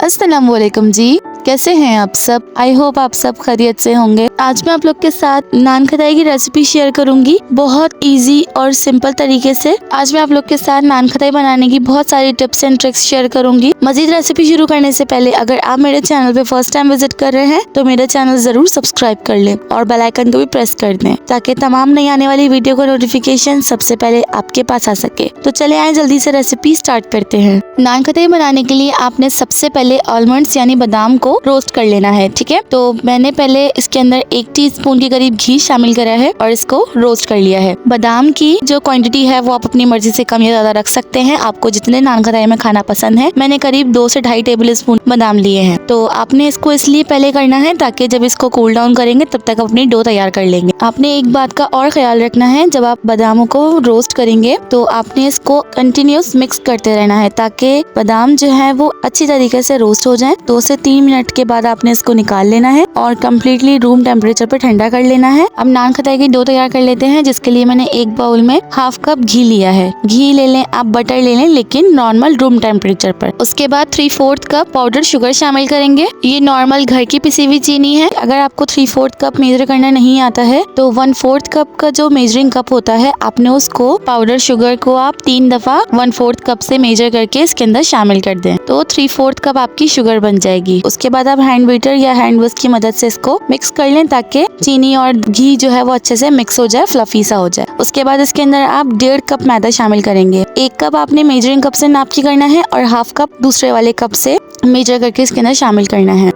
अस्सलाम वालेकुम जी, कैसे हैं आप सब। आई होप आप सब खैरियत से होंगे। आज मैं आप लोग के साथ नान खटाई की रेसिपी शेयर करूंगी बहुत इजी और सिंपल तरीके से। आज मैं आप लोग के साथ नान खटाई बनाने की बहुत सारी टिप्स एंड ट्रिक्स शेयर करूंगी। मजीद रेसिपी शुरू करने से पहले अगर आप मेरे चैनल पे फर्स्ट टाइम विजिट कर रहे हैं तो मेरा चैनल जरूर सब्सक्राइब कर लें और बेल आइकन को भी प्रेस कर दें ताकि तमाम नई आने वाली वीडियो का नोटिफिकेशन सबसे पहले आपके पास आ सके। तो चले आए जल्दी से रेसिपी स्टार्ट करते हैं। नान खटाई बनाने के लिए आपने सबसे पहले आलमंड्स यानी बादाम को रोस्ट कर लेना है, ठीक है। तो मैंने पहले इसके अंदर 1 टीस्पून के करीब घी शामिल करा है और इसको रोस्ट कर लिया है। बादाम की जो क्वांटिटी है वो आप अपनी मर्जी से कम या ज्यादा रख सकते हैं, आपको जितने नान खटाई में खाना पसंद है। मैंने करीब 2 से 2.5 टेबल स्पून बादाम लिए हैं। तो आपने इसको इसलिए पहले करना है ताकि जब इसको कूल डाउन करेंगे तब तक अपनी डो तैयार कर लेंगे। आपने एक बात का और ख्याल रखना है, जब आप बादामों को रोस्ट करेंगे तो आपने इसको कंटिन्यूस मिक्स करते रहना है ताकि बादाम जो है वो अच्छी तरीके से रोस्ट हो जाए। 2 से 3 मिनट के बाद आपने इसको निकाल लेना है और कम्प्लीटली रूम टेम्परेचर पर ठंडा कर लेना है। अब नान खटाई की डो तैयार कर लेते हैं, जिसके लिए मैंने एक बाउल में ½ कप घी लिया है। घी ले लें, आप बटर ले लें, लेकिन नॉर्मल रूम टेम्परेचर पर। उसके बाद 3/4 कप पाउडर शुगर शामिल करेंगे। ये नॉर्मल घर की पिसी हुई चीनी है। अगर आपको 3/4 कप मेजर करना नहीं आता है तो 1/4 कप का जो मेजरिंग कप होता है, आपने उसको पाउडर शुगर को आप 3 दफा 1/4 कप से मेजर करके इसके अंदर शामिल कर दें तो 3/4 कप आपकी शुगर बन जाएगी। उसके बाद आप हैंड बीटर या हैंड विस्क की मदद से इसको मिक्स कर लें ताकि चीनी और घी जो है वो अच्छे से मिक्स हो जाए, फ्लफी सा हो जाए। उसके बाद इसके अंदर आप 1.5 कप मैदा शामिल करेंगे। 1 कप आपने मेजरिंग कप से नाप के करना है और ½ कप दूसरे वाले कप से मेजर करके इसके अंदर शामिल करना है।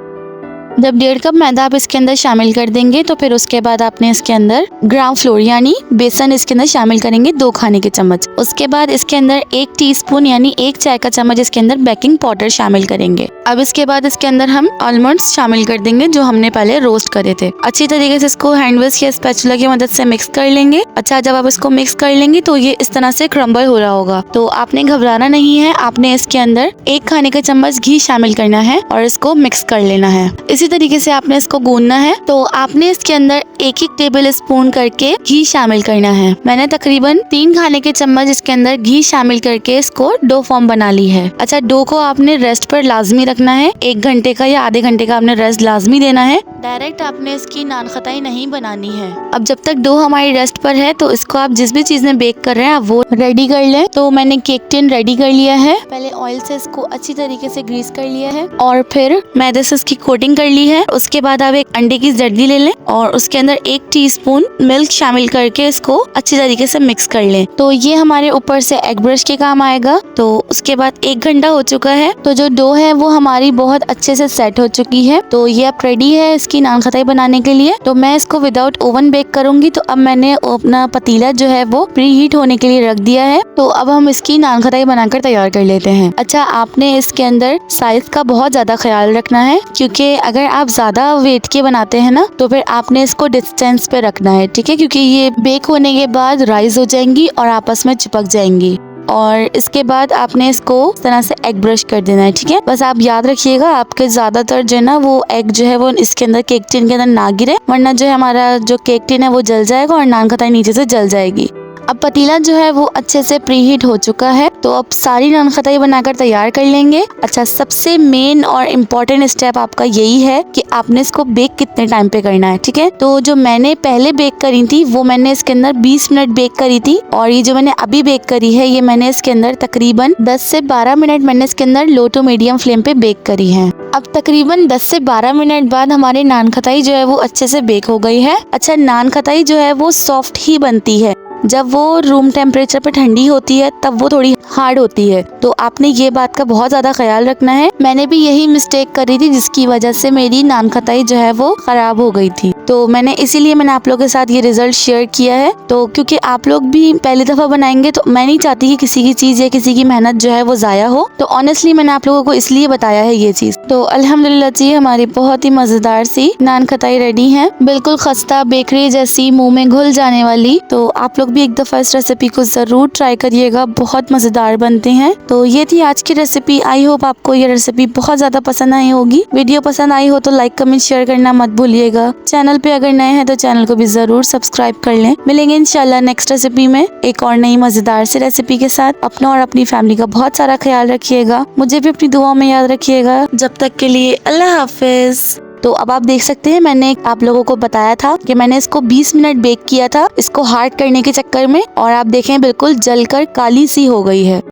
जब 1.5 कप मैदा आप इसके अंदर शामिल कर देंगे तो फिर उसके बाद आपने इसके अंदर ग्राम फ्लोर यानी बेसन इसके अंदर शामिल करेंगे 2 खाने के चम्मच। उसके बाद इसके अंदर 1 टीस्पून यानी 1 चाय का चम्मच इसके अंदर बेकिंग पाउडर शामिल करेंगे। अब इसके बाद इसके अंदर हम आलमंड्स शामिल कर देंगे जो हमने पहले रोस्ट करे थे। अच्छी तरीके से इसको हैंड विस्क या स्पैचुला की मदद से मिक्स कर लेंगे। अच्छा, जब आप इसको मिक्स कर लेंगे तो ये इस तरह से क्रम्बल हो रहा होगा। तो आपने घबराना नहीं है, आपने इसके अंदर 1 खाने का चम्मच घी शामिल करना है और इसको मिक्स कर लेना है। इसी तरीके से आपने इसको गूंदना है। तो आपने इसके अंदर 1 टेबल स्पून करके घी शामिल करना है। मैंने तकरीबन 3 खाने के चम्मच इसके अंदर घी शामिल करके इसको डो फॉर्म बना ली है। अच्छा, डो को आपने रेस्ट पर लाजमी रखना है। 1 घंटे का या आधे घंटे का आपने रेस्ट लाजमी देना है। डायरेक्ट आपने इसकी नान खटाई नहीं बनानी है। अब जब तक डो हमारी रेस्ट पर है तो इसको आप जिस भी चीज में बेक कर रहे हैं आप वो रेडी कर लें। तो मैंने केक टिन रेडी कर लिया है। पहले ऑयल से इसको अच्छी तरीके से ग्रीस कर लिया है और फिर मैदे से इसकी कोटिंग कर ली है। उसके बाद आप 1 अंडे की जर्दी ले लें और उसके अंदर 1 टीस्पून मिल्क शामिल करके इसको अच्छी तरीके से मिक्स कर लें। तो ये हमारे ऊपर से एग ब्रश के काम आएगा। तो उसके बाद 1 घंटा हो चुका है तो जो डो है वो हमारी बहुत अच्छे से सेट हो चुकी है। तो ये अब रेडी है इसकी नान खटाई बनाने के लिए। तो मैं इसको विदाउट ओवन बेक करूंगी। तो अब मैंने अपना पतीला जो है वो प्री हीट होने के लिए रख दिया है। तो अब हम इसकी नान खटाई बनाकर तैयार कर लेते हैं। अच्छा, आपने इसके अंदर साइज का बहुत ज्यादा ख्याल रखना है क्योंकि अगर आप ज्यादा वेट के बनाते हैं ना तो फिर आपने इसको डिस्टेंस पे रखना है, ठीक है, क्योंकि ये बेक होने के बाद राइज हो जाएंगी और आपस में चिपक जाएंगी। और इसके बाद आपने इसको इस तरह से एग ब्रश कर देना है, ठीक है। बस आप याद रखिएगा आपके ज्यादातर जो है ना वो एग जो है वो इसके अंदर केक टिन के अंदर ना गिरे, वरना जो है हमारा जो केक टिन है वो जल जाएगा और नान खटाई नीचे से जल जाएगी। अब पतीला जो है वो अच्छे से प्री हीट हो चुका है। तो अब सारी नान खटाई बनाकर तैयार कर लेंगे। अच्छा, सबसे मेन और इम्पोर्टेंट स्टेप आपका यही है कि आपने इसको बेक कितने टाइम पे करना है, ठीक है। तो जो मैंने पहले बेक करी थी वो मैंने इसके अंदर 20 मिनट बेक करी थी और ये जो मैंने अभी बेक करी है ये मैंने इसके अंदर तकरीबन 10 से 12 मिनट मैंने इसके अंदर लो टू मीडियम फ्लेम पे बेक करी है। अब तकरीबन 10 से 12 मिनट बाद हमारी नान खटाई जो है वो अच्छे से बेक हो गई है। अच्छा, नान खटाई जो है वो सॉफ्ट ही बनती है। जब वो रूम टेम्परेचर पे ठंडी होती है तब वो थोड़ी हार्ड होती है। तो आपने ये बात का बहुत ज्यादा ख्याल रखना है। मैंने भी यही मिस्टेक करी थी जिसकी वजह से मेरी नान खटाई जो है वो खराब हो गई थी। तो मैंने आप लोगों के साथ ये रिजल्ट शेयर किया है। तो क्योंकि आप लोग भी पहली दफा बनाएंगे तो मैं नहीं चाहती कि किसी की चीज या किसी की मेहनत जो है वो जाया हो। तो ऑनेस्टली मैंने आप लोगों को इसलिए बताया है ये चीज। तो अल्हम्दुलिल्लाह जी, हमारी बहुत ही मजेदार सी नान खटाई रेडी है, बिल्कुल खस्ता बेकरी जैसी, मुंह में घुल जाने वाली। तो आप लोग भी एक दफा इस रेसिपी को जरूर ट्राई करिएगा, बहुत मजेदार बनते हैं। तो ये थी आज की रेसिपी। आई होप आपको ये रेसिपी बहुत ज्यादा पसंद आई होगी। वीडियो पसंद आई हो तो लाइक कमेंट शेयर करना मत भूलिएगा। चैनल चैनल पे अगर नए हैं तो चैनल को भी जरूर सब्सक्राइब कर लें। मिलेंगे इंशाल्लाह नेक्स्ट रेसिपी में एक और नई मजेदार सी रेसिपी के साथ। अपना और अपनी फैमिली का बहुत सारा ख्याल रखिएगा, मुझे भी अपनी दुआओं में याद रखिएगा। जब तक के लिए अल्लाह हाफिज। तो अब आप देख सकते हैं मैंने आप लोगों को बताया था कि मैंने इसको 20 मिनट बेक किया था इसको हार्ड करने के चक्कर में, और आप देखें बिल्कुल जलकर काली सी हो गई है।